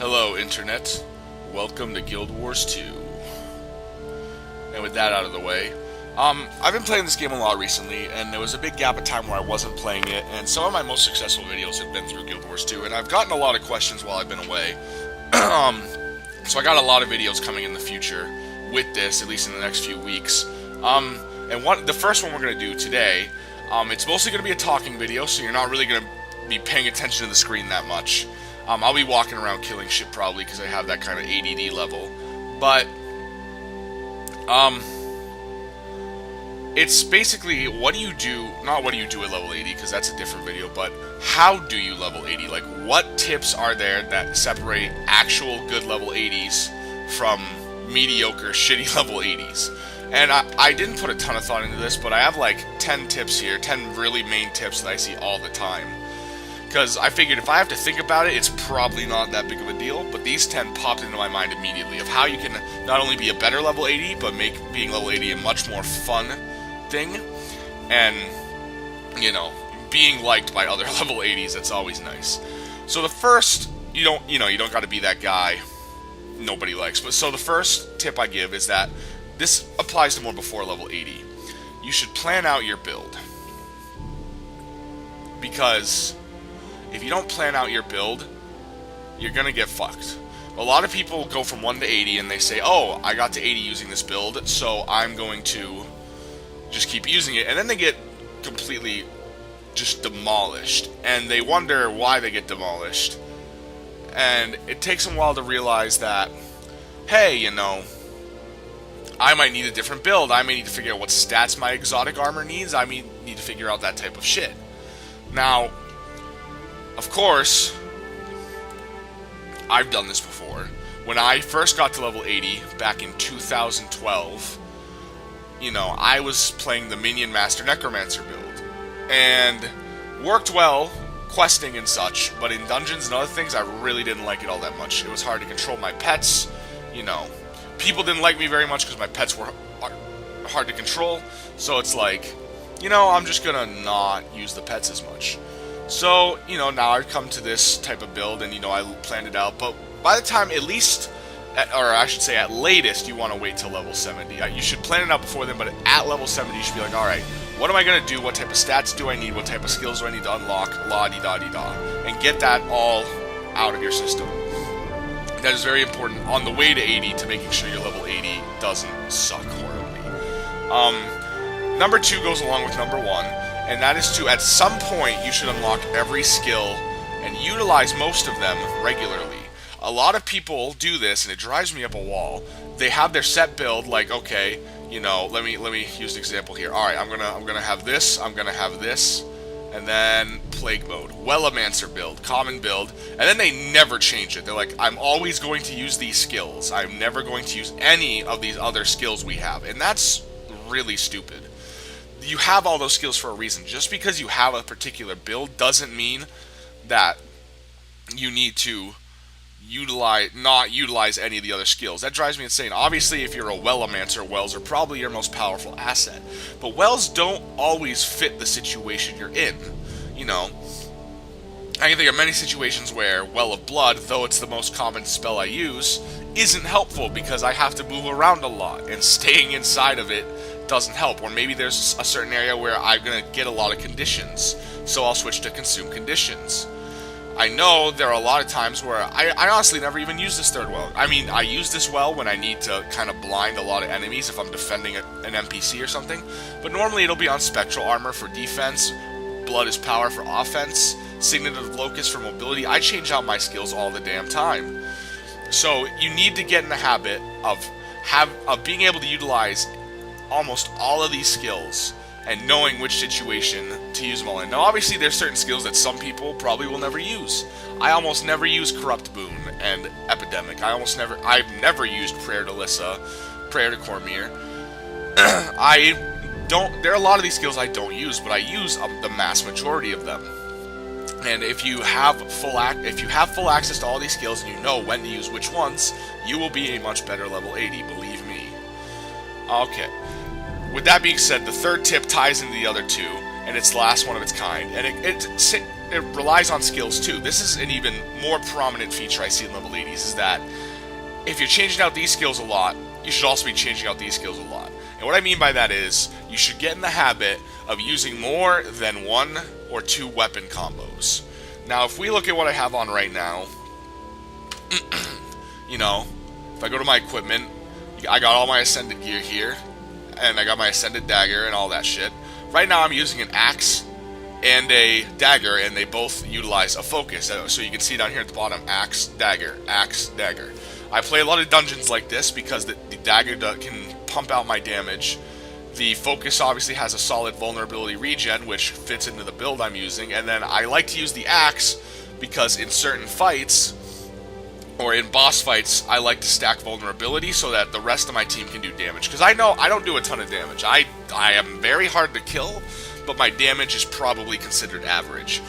Hello, Internet. Welcome to Guild Wars 2. And with that out of the way, I've been playing this game a lot recently, and there was a big gap of time where I wasn't playing it, and some of my most successful videos have been through Guild Wars 2, and I've gotten a lot of questions while I've been away. So I got a lot of videos coming in the future with this, at least in the next few weeks. And the first one we're going to do today, it's mostly going to be a talking video, so you're not really going to be paying attention to the screen that much. I'll be walking around killing shit probably because I have that kind of ADD level. But, it's basically what do you do, not what do you do at level 80 because that's a different video, but how do you level 80? Like, what tips are there that separate actual good level 80s from mediocre, shitty level 80s? And I didn't put a ton of thought into this, but I have like 10 tips here, 10 really main tips that I see all the time. Because I figured if I have to think about it, it's probably not that big of a deal, but these 10 popped into my mind immediately of how you can not only be a better level 80, but make being level 80 a much more fun thing, and, you know, being liked by other level 80s, that's always nice. So the first, you don't got to be that guy nobody likes, but so the first tip I give is that this applies to more before level 80. You should plan out your build. Because if you don't plan out your build, you're gonna get fucked. A lot of people go from 1 to 80 and they say, oh, I got to 80 using this build, so I'm going to just keep using it, and then they get completely just demolished, and they wonder why they get demolished. And it takes them a while to realize that, hey, you know, I might need a different build, I may need to figure out what stats my exotic armor needs, I may need to figure out that type of shit. Now, of course, I've done this before. When I first got to level 80, back in 2012, you know, I was playing the Minion Master Necromancer build, and worked well, questing and such, but in dungeons and other things, I really didn't like it all that much. It was hard to control my pets, you know. People didn't like me very much because my pets were hard to control, so it's like, you know, I'm just gonna not use the pets as much. So, you know, now I've come to this type of build, and, you know, I planned it out, but by the time, at least, or I should say at latest, you want to wait till level 70. You should plan it out before then, but at level 70, you should be like, alright, what am I going to do? What type of stats do I need? What type of skills do I need to unlock? La-di-da-di-da. And get that all out of your system. That is very important on the way to 80 to making sure your level 80 doesn't suck horribly. Number 2 goes along with number 1. And that is to, at some point, you should unlock every skill and utilize most of them regularly. A lot of people do this, and it drives me up a wall. They have their set build, like, okay, you know, let me use an example here. All right, I'm gonna have this, I'm gonna have this, and then Plague Mode, Wellomancer build, Common build, and then they never change it. They're like, I'm always going to use these skills. I'm never going to use any of these other skills we have, and that's really stupid. You have all those skills for a reason. Just because you have a particular build doesn't mean that you need to not utilize any of the other skills. That drives me insane. Obviously, if you're a Wellomancer, Wells are probably your most powerful asset. But Wells don't always fit the situation you're in. You know, I can think of many situations where Well of Blood, though it's the most common spell I use, isn't helpful because I have to move around a lot, and staying inside of it doesn't help. Or maybe there's a certain area where I'm going to get a lot of conditions, so I'll switch to Consume Conditions. I know there are a lot of times where I honestly never even use this third well. I mean, I use this well when I need to kind of blind a lot of enemies if I'm defending an NPC or something, but normally it'll be on Spectral Armor for defense, Blood is Power for offense, Signet of Locust for mobility. I change out my skills all the damn time. So you need to get in the habit of being able to utilize almost all of these skills and knowing which situation to use them all in. Now, obviously, there's certain skills that some people probably will never use. I almost never use Corrupt Boon and Epidemic. I've never used Prayer to Lissa, Prayer to Cormyr. There are a lot of these skills I don't use, but I use the mass majority of them. And if you have full access to all these skills and you know when to use which ones, you will be a much better level 80, believe me. Okay. With that being said, the third tip ties into the other two, and it's the last one of its kind, and it relies on skills too. This is an even more prominent feature I see in level 80s, is that if you're changing out these skills a lot, you should also be changing out these skills a lot. And what I mean by that is, you should get in the habit of using more than 1 or 2 weapon combos. Now, if we look at what I have on right now, you know, if I go to my equipment, I got all my ascended gear here, and I got my ascended dagger and all that shit. Right now I'm using an axe and a dagger, and they both utilize a focus. So you can see down here at the bottom, axe, dagger, axe, dagger. I play a lot of dungeons like this because the dagger can pump out my damage. The focus obviously has a solid vulnerability regen, which fits into the build I'm using, and then I like to use the axe because in certain fights, or in boss fights, I like to stack vulnerability so that the rest of my team can do damage. Because I know I don't do a ton of damage. I am very hard to kill, but my damage is probably considered average.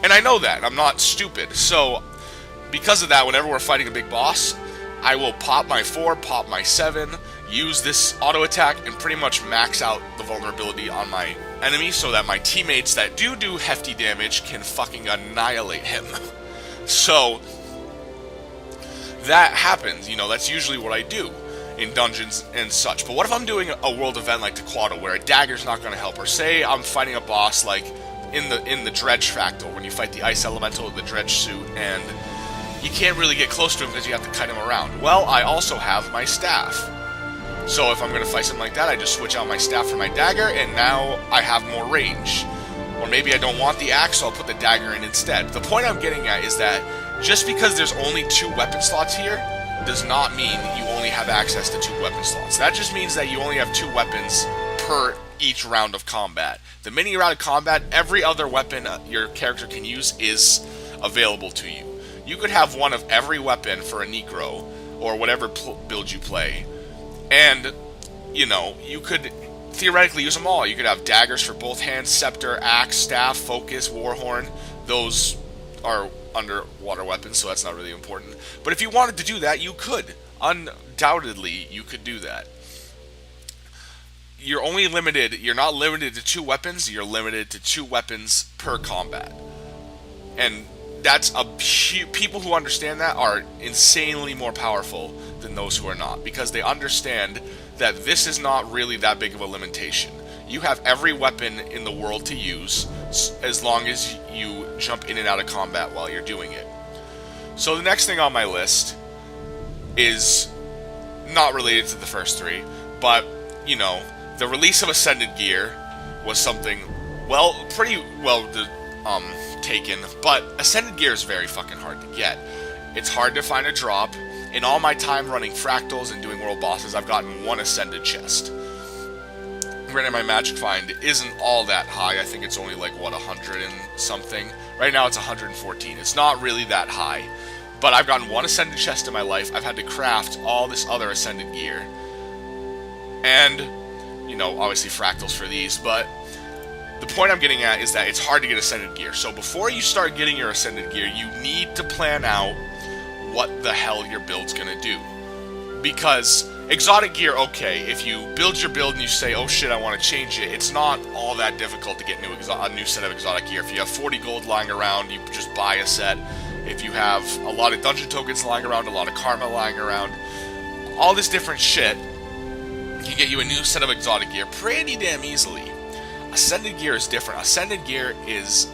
And I know that. I'm not stupid. So, because of that, whenever we're fighting a big boss, I will pop my 4, pop my 7, use this auto attack, and pretty much max out the vulnerability on my enemy so that my teammates that do hefty damage can fucking annihilate him. So that happens, you know, that's usually what I do in dungeons and such. But what if I'm doing a world event like Taquata, where a dagger's not going to help? Or say I'm fighting a boss like in the Dredge Fractal, when you fight the Ice Elemental with the Dredge suit, and you can't really get close to him because you have to kite him around. Well, I also have my staff. So if I'm going to fight something like that, I just switch out my staff for my dagger, and now I have more range. Or maybe I don't want the axe, so I'll put the dagger in instead. The point I'm getting at is that just because there's only 2 weapon slots here does not mean you only have access to 2 weapon slots. That just means that you only have 2 weapons per each round of combat. The mini round of combat, every other weapon your character can use is available to you. You could have one of every weapon for a Necro, or whatever build you play, and, you know, you could theoretically use them all. You could have daggers for both hands, scepter, axe, staff, focus, warhorn. Those are underwater weapons, so that's not really important. But if you wanted to do that, you could. Undoubtedly, you could do that. You're not limited to 2 weapons, you're limited to 2 weapons per combat. And that's people who understand that are insanely more powerful than those who are not, because they understand that this is not really that big of a limitation. You have every weapon in the world to use, as long as you jump in and out of combat while you're doing it. So the next thing on my list is not related to the first 3, but, you know, the release of Ascended Gear was something, pretty well taken, but Ascended Gear is very fucking hard to get. It's hard to find a drop. In all my time running fractals and doing world bosses, I've gotten 1 Ascended chest. Granted, my magic find isn't all that high. I think it's only like, 100 and something. Right now it's 114. It's not really that high. But I've gotten 1 Ascended chest in my life. I've had to craft all this other Ascended gear. And, you know, obviously fractals for these, but the point I'm getting at is that it's hard to get Ascended gear. So before you start getting your Ascended gear, you need to plan out what the hell your build's gonna do. Because exotic gear, okay, if you build your build and you say, oh shit, I want to change it, it's not all that difficult to get a new set of exotic gear. If you have 40 gold lying around, you just buy a set. If you have a lot of dungeon tokens lying around, a lot of karma lying around, all this different shit can get you a new set of exotic gear pretty damn easily. Ascended gear is different. Ascended gear is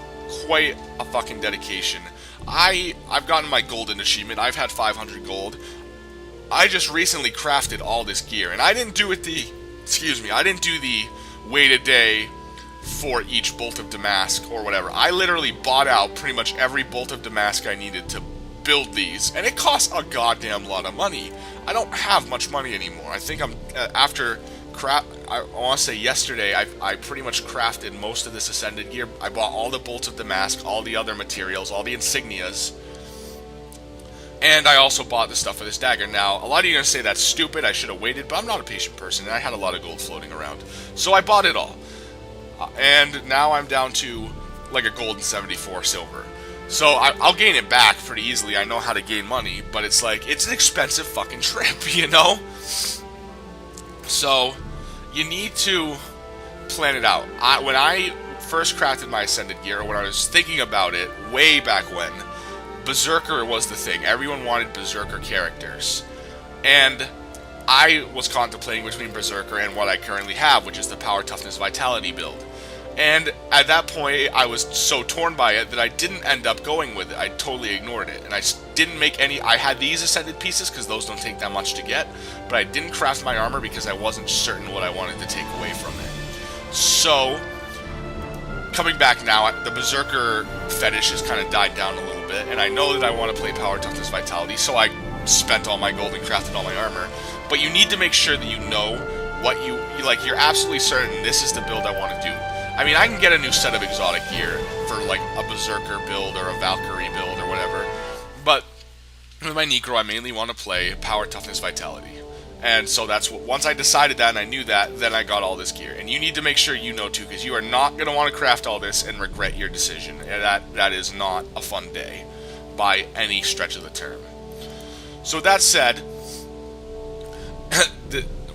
quite a fucking dedication. I've gotten my golden achievement. I've had 500 gold. I just recently crafted all this gear, and I didn't do the wait a day for each bolt of damask or whatever. I literally bought out pretty much every bolt of damask I needed to build these, and it costs a goddamn lot of money. I don't have much money anymore. I think I'm I want to say yesterday, I pretty much crafted most of this Ascended gear. I bought all the bolts of damask, all the other materials, all the insignias, and I also bought the stuff for this dagger. Now, a lot of you are going to say that's stupid, I should have waited, but I'm not a patient person, and I had a lot of gold floating around. So I bought it all. And now I'm down to like a gold and 74 silver. So I'll gain it back pretty easily. I know how to gain money, but it's like, it's an expensive fucking trip, you know? So you need to plan it out. When I first crafted my Ascended gear, or when I was thinking about it way back when, Berserker was the thing. Everyone wanted Berserker characters. And I was contemplating between Berserker and what I currently have, which is the Power, Toughness, Vitality build. And at that point, I was so torn by it that I didn't end up going with it. I totally ignored it. And I didn't make any... I had these Ascended pieces, because those don't take that much to get. But I didn't craft my armor because I wasn't certain what I wanted to take away from it. So, coming back now, the Berserker fetish has kind of died down a little bit. And I know that I want to play Power, Toughness, Vitality, so I spent all my gold and crafted all my armor. But you need to make sure that you know what you... Like, you're absolutely certain this is the build I want to do. I mean, I can get a new set of exotic gear for, like, a Berserker build or a Valkyrie build or whatever. But with my Necro, I mainly want to play Power, Toughness, Vitality. And so that's what... Once I decided that and I knew that, then I got all this gear. And you need to make sure you know, too, because you are not going to want to craft all this and regret your decision. And that is not a fun day by any stretch of the term. So with that said,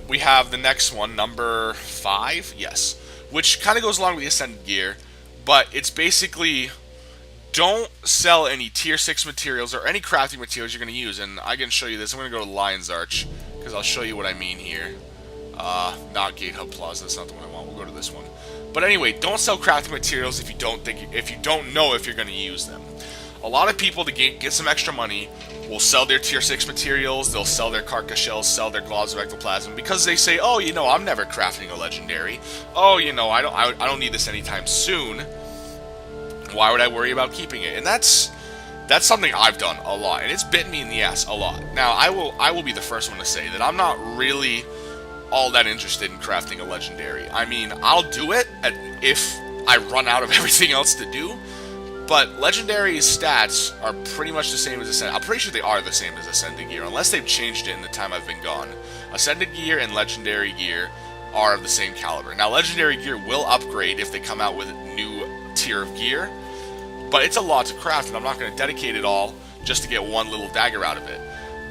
we have the next one, number 5? Yes. Which kind of goes along with the Ascended gear, but it's basically, don't sell any tier 6 materials or any crafting materials you're going to use. And I can show you this. I'm going to go to Lion's Arch, because I'll show you what I mean here. Not Gate Hub Plaza, that's not the one I want. We'll go to this one. But anyway, don't sell crafting materials if you don't know if you're going to use them. A lot of people, to get some extra money, will sell their tier 6 materials, they'll sell their carcass shells, sell their globs of ectoplasm, because they say, oh, you know, I'm never crafting a legendary. Oh, you know, I don't need this anytime soon. Why would I worry about keeping it? And that's something I've done a lot, and it's bitten me in the ass a lot. Now, I will be the first one to say that I'm not really all that interested in crafting a legendary. I mean, I'll do it if I run out of everything else to do. But Legendary's stats are pretty much the same as Ascended. I'm pretty sure they are the same as Ascended gear, unless they've changed it in the time I've been gone. Ascended gear and Legendary gear are of the same caliber. Now, Legendary gear will upgrade if they come out with a new tier of gear, but it's a lot to craft, and I'm not going to dedicate it all just to get one little dagger out of it.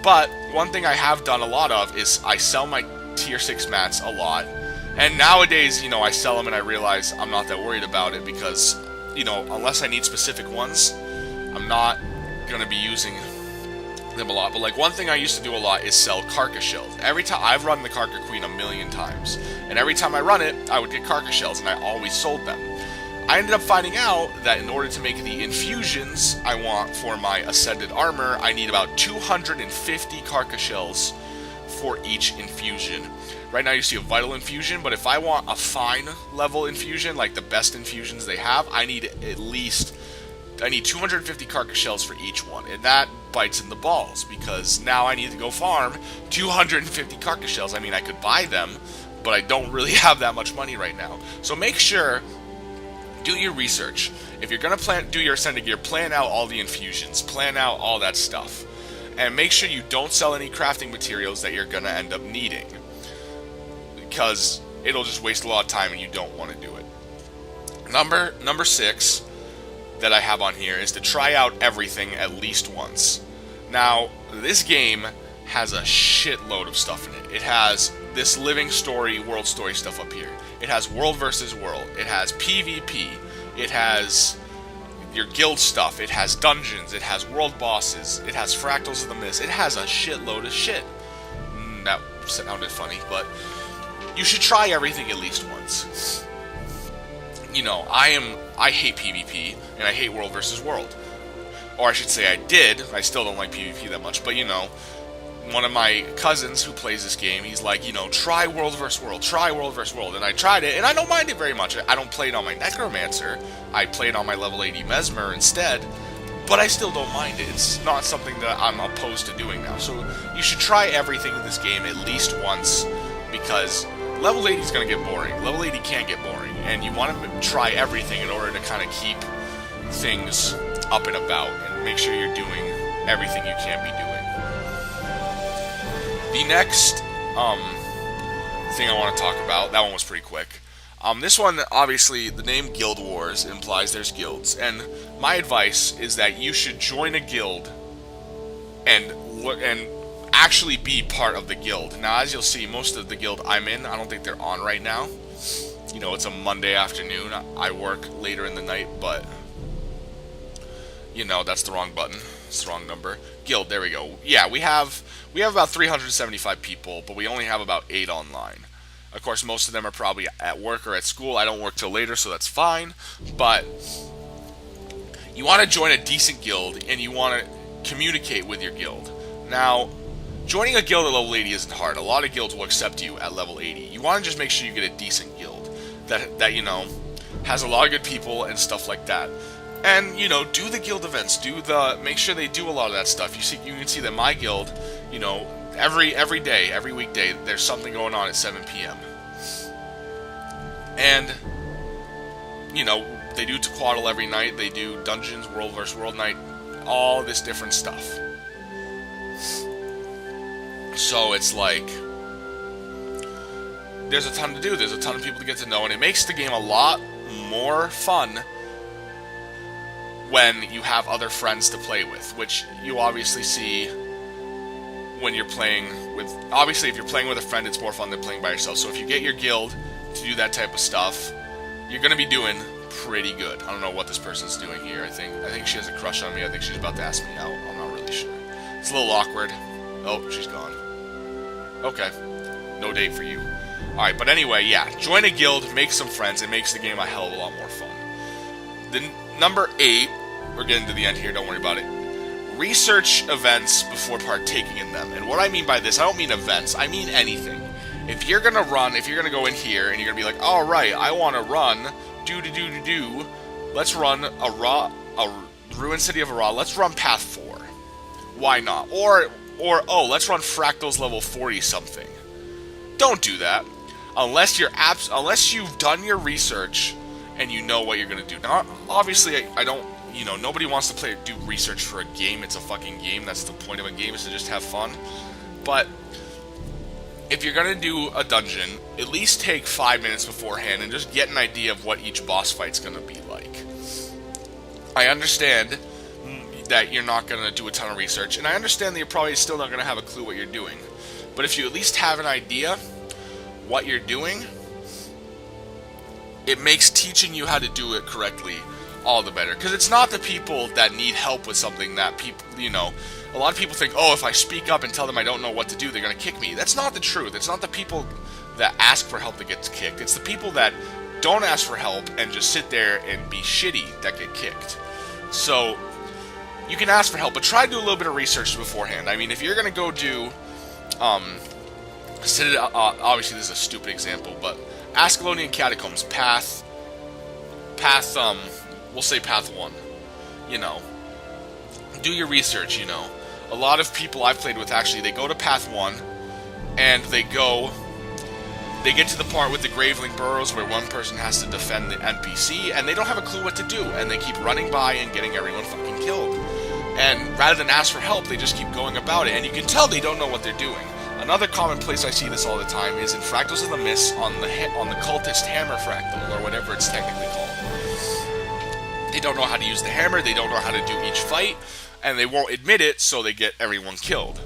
But one thing I have done a lot of is I sell my tier 6 mats a lot, and nowadays, you know, I sell them and I realize I'm not that worried about it because... You know, unless I need specific ones, I'm not going to be using them a lot. But, like, one thing I used to do a lot is sell carcass shells. Every time, I've run the Carcass Queen a million times. And every time I run it, I would get carcass shells, and I always sold them. I ended up finding out that in order to make the infusions I want for my Ascended armor, I need about 250 carcass shells for each infusion. Right now you see a vital infusion, but if I want a fine level infusion, like the best infusions they have, I need 250 carcass shells for each one. And that bites in the balls, because now I need to go farm 250 carcass shells. I mean, I could buy them, but I don't really have that much money right now. So make sure, do your research. If you're going to do your Ascended gear, plan out all the infusions, plan out all that stuff. And make sure you don't sell any crafting materials that you're going to end up needing, because it'll just waste a lot of time and you don't want to do it. Number 6 that I have on here is to try out everything at least once. Now, this game has a shitload of stuff in it. It has this living story, world story stuff up here. It has world versus world. It has PvP. It has your guild stuff. It has dungeons. It has world bosses. It has Fractals of the Mist. It has a shitload of shit. That sounded funny, but you should try everything at least once. You know, I hate PvP, and I hate World versus World. Or I should say I did. I still don't like PvP that much, but you know, one of my cousins who plays this game, he's like, you know, try World vs. World, try World vs. World. And I tried it, and I don't mind it very much. I don't play it on my Necromancer. I play it on my level 80 Mesmer instead, but I still don't mind it. It's not something that I'm opposed to doing now. So you should try everything in this game at least once, because level 80 is going to get boring. Level 80 can't get boring, and you want to try everything in order to kind of keep things up and about and make sure you're doing everything you can be doing. The next thing I want to talk about, that one was pretty quick. This one, obviously, the name Guild Wars implies there's guilds, and my advice is that you should join a guild and actually be part of the guild. Now, as you'll see, most of the guild I'm in, I don't think they're on right now. You know, it's a Monday afternoon. I work later in the night, but you know, that's the wrong button. It's the wrong number. Guild, there we go. Yeah, we have about 375 people, but we only have about 8 online. Of course, most of them are probably at work or at school. I don't work till later, so that's fine. But you want to join a decent guild, and you want to communicate with your guild. Now, joining a guild at level 80 isn't hard. A lot of guilds will accept you at level 80. You want to just make sure you get a decent guild that you know, has a lot of good people and stuff like that. And, you know, do the guild events. Make sure they do a lot of that stuff. You can see that my guild, you know, every day, every weekday, there's something going on at 7 p.m. And, you know, they do Tequaddle every night. They do Dungeons, World vs. World night, all this different stuff. So it's like, there's a ton to do. There's a ton of people to get to know, and it makes the game a lot more fun when you have other friends to play with, which you obviously see when you're playing with... Obviously, if you're playing with a friend, it's more fun than playing by yourself. So if you get your guild to do that type of stuff, you're going to be doing pretty good. I don't know what this person's doing here. I think she has a crush on me. I think she's about to ask me out. I'm not really sure. It's a little awkward. Oh, she's gone. Okay. No date for you. Alright, but anyway, yeah. Join a guild, make some friends. It makes the game a hell of a lot more fun. Then number 8, we're getting to the end here, don't worry about it. Research events before partaking in them. And what I mean by this, I don't mean events, I mean anything. If you're gonna go in here and you're gonna be like, alright, I wanna run, let's run a Ruined City of Ara, let's run Path 4. Why not? Or oh, let's run Fractals level 40 something. Don't do that. Unless you've done your research and you know what you're going to do. Now, obviously, I don't, you know, nobody wants to do research for a game. It's a fucking game. That's the point of a game, is to just have fun. But if you're going to do a dungeon, at least take 5 minutes beforehand and just get an idea of what each boss fight's going to be like. I understand that you're not going to do a ton of research, and I understand that you're probably still not going to have a clue what you're doing. But if you at least have an idea what you're doing, it makes teaching you how to do it correctly all the better. Because it's not the people that need help with something that people, you know, a lot of people think, oh, if I speak up and tell them I don't know what to do, they're going to kick me. That's not the truth. It's not the people that ask for help that gets kicked. It's the people that don't ask for help and just sit there and be shitty that get kicked. So, you can ask for help, but try to do a little bit of research beforehand. I mean, if you're going to go do, obviously this is a stupid example, but Ascalonian Catacombs, we'll say Path 1, you know, do your research, you know. A lot of people I've played with, actually, they go to Path 1, and they get to the part with the Graveling Burrows where one person has to defend the NPC, and they don't have a clue what to do, and they keep running by and getting everyone fucking killed. And rather than ask for help, they just keep going about it, and you can tell they don't know what they're doing. Another common place I see this all the time is in Fractals of the Mist on the cultist hammer fractal, or whatever it's technically called. They don't know how to use the hammer, they don't know how to do each fight, and they won't admit it, so they get everyone killed.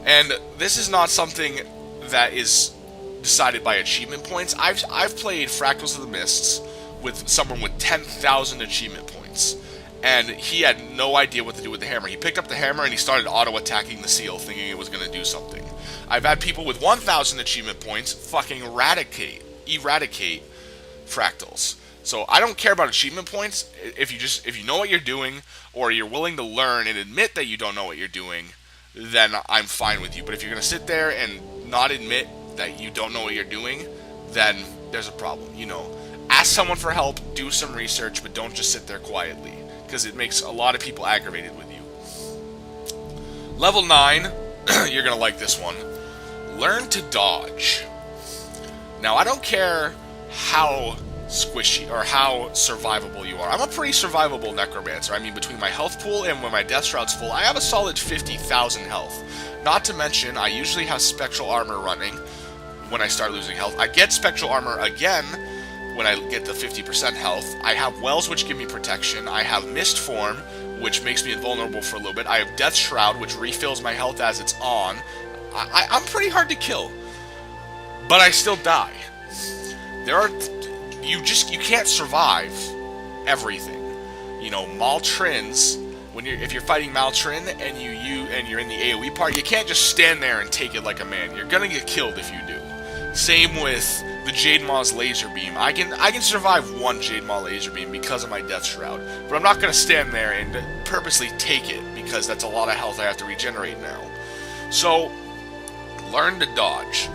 And this is not something that is decided by achievement points. I've played Fractals of the Mists with someone with 10,000 achievement points, and he had no idea what to do with the hammer. He picked up the hammer and he started auto-attacking the seal, thinking it was going to do something. I've had people with 1,000 achievement points fucking eradicate Fractals. So I don't care about achievement points. If you know what you're doing, or you're willing to learn and admit that you don't know what you're doing, then I'm fine with you. But if you're going to sit there and not admit that you don't know what you're doing, then there's a problem. You know, ask someone for help, do some research, but don't just sit there quietly, because it makes a lot of people aggravated with you. Level 9, you're going to like this one. Learn to dodge. Now, I don't care how squishy or how survivable you are. I'm a pretty survivable necromancer. I mean, between my health pool and when my death shroud's full, I have a solid 50,000 health. Not to mention, I usually have spectral armor running when I start losing health. I get spectral armor again when I get the 50% health. I have wells, which give me protection. I have mist form, which makes me invulnerable for a little bit. I have death shroud, which refills my health as it's on. I'm pretty hard to kill, but I still die. you can't survive everything. Maltrins, if you're fighting Maltrin and you're in the AoE part, you can't just stand there and take it like a man. You're gonna get killed if you do. Same with the Jade Maw's laser beam. I can survive one Jade Maw laser beam because of my Death Shroud, but I'm not gonna stand there and purposely take it because that's a lot of health I have to regenerate now. So learn to dodge.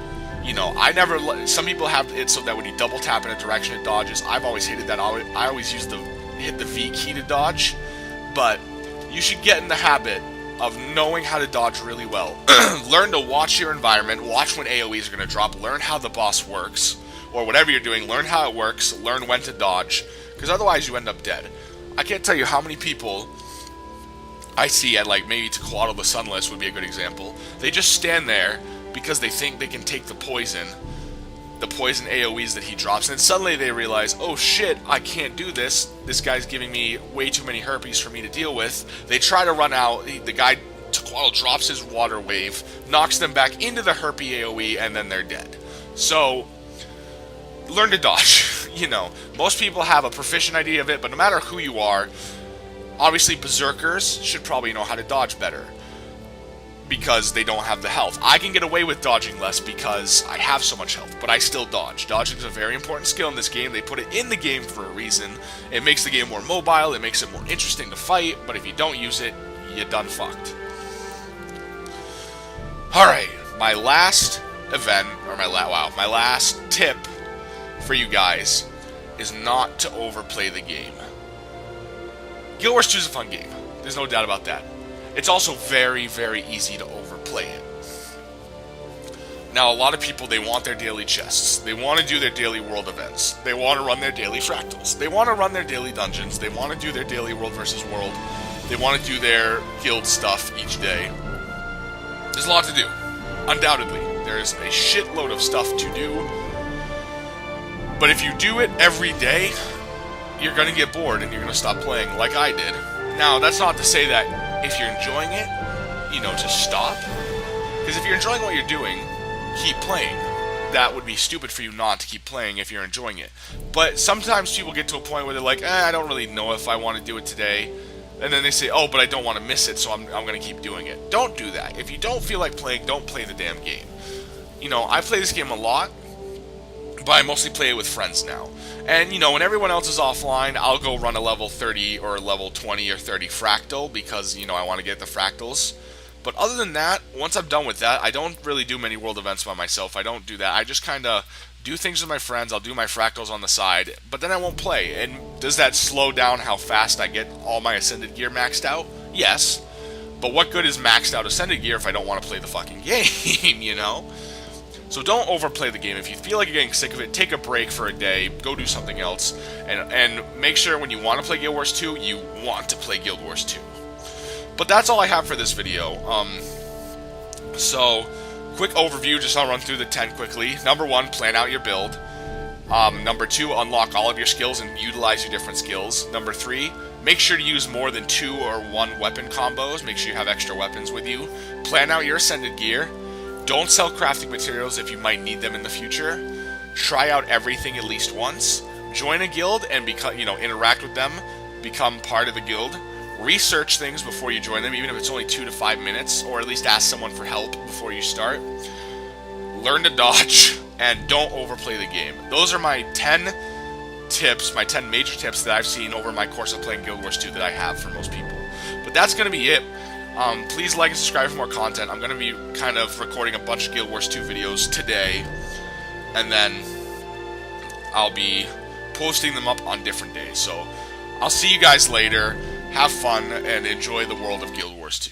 Some people have it so that when you double tap in a direction it dodges. I've always hated that. I always hit the V key to dodge, but you should get in the habit of knowing how to dodge really well. Learn to watch your environment, watch when AoEs are going to drop, learn how the boss works, or whatever you're doing, learn how it works, learn when to dodge, because otherwise you end up dead. I can't tell you how many people I see at, like, maybe Tequatl the Sunless would be a good example. They just stand there because they think they can take the poison AoEs that he drops, and then suddenly they realize, oh shit, I can't do this. This guy's giving me way too many herpes for me to deal with. They try to run out. The guy, Tequatl, drops his water wave, knocks them back into the herpy AoE, and then they're dead. So, learn to dodge. Most people have a proficient idea of it, but no matter who you are, obviously berserkers should probably know how to dodge better, because they don't have the health. I can get away with dodging less because I have so much health, but I still dodge. Dodging is a very important skill in this game. They put it in the game for a reason. It makes the game more mobile, it makes it more interesting to fight, but if you don't use it, you're done fucked. Alright, my last event, or my last tip for you guys is not to overplay the game. Guild Wars 2 is a fun game. There's no doubt about that. It's also very, very easy to overplay it. Now, a lot of people, they want their daily chests. They want to do their daily world events. They want to run their daily fractals. They want to run their daily dungeons. They want to do their daily world versus world. They want to do their guild stuff each day. There's a lot to do. Undoubtedly. There's a shitload of stuff to do. But if you do it every day, you're going to get bored and you're going to stop playing like I did. Now, that's not to say that if you're enjoying it, to stop. Because if you're enjoying what you're doing, keep playing. That would be stupid for you not to keep playing if you're enjoying it. But sometimes people get to a point where they're like, I don't really know if I want to do it today. And then they say, oh, but I don't want to miss it, so I'm going to keep doing it. Don't do that. If you don't feel like playing, don't play the damn game. I play this game a lot, but I mostly play it with friends now. And, when everyone else is offline, I'll go run a level 30 or level 20 or 30 fractal because, I want to get the fractals. But other than that, once I'm done with that, I don't really do many world events by myself. I don't do that. I just kind of do things with my friends. I'll do my fractals on the side, but then I won't play. And does that slow down how fast I get all my Ascended gear maxed out? Yes. But what good is maxed out Ascended gear if I don't want to play the fucking game, So don't overplay the game. If you feel like you're getting sick of it, take a break for a day, go do something else, and make sure when you want to play Guild Wars 2, you want to play Guild Wars 2. But that's all I have for this video. So, quick overview, just I'll run through the 10 quickly. Number 1, plan out your build. Number 2, unlock all of your skills and utilize your different skills. Number 3, make sure to use more than 2 or 1 weapon combos. Make sure you have extra weapons with you. Plan out your Ascended gear. Don't sell crafting materials if you might need them in the future. Try out everything at least once. Join a guild and interact with them. Become part of the guild. Research things before you join them, even if it's only 2 to 5 minutes, or at least ask someone for help before you start. Learn to dodge, and don't overplay the game. Those are my 10 tips, my 10 major tips that I've seen over my course of playing Guild Wars 2 that I have for most people. But that's going to be it. Please like and subscribe for more content. I'm going to be kind of recording a bunch of Guild Wars 2 videos today, and then I'll be posting them up on different days. So I'll see you guys later. Have fun and enjoy the world of Guild Wars 2.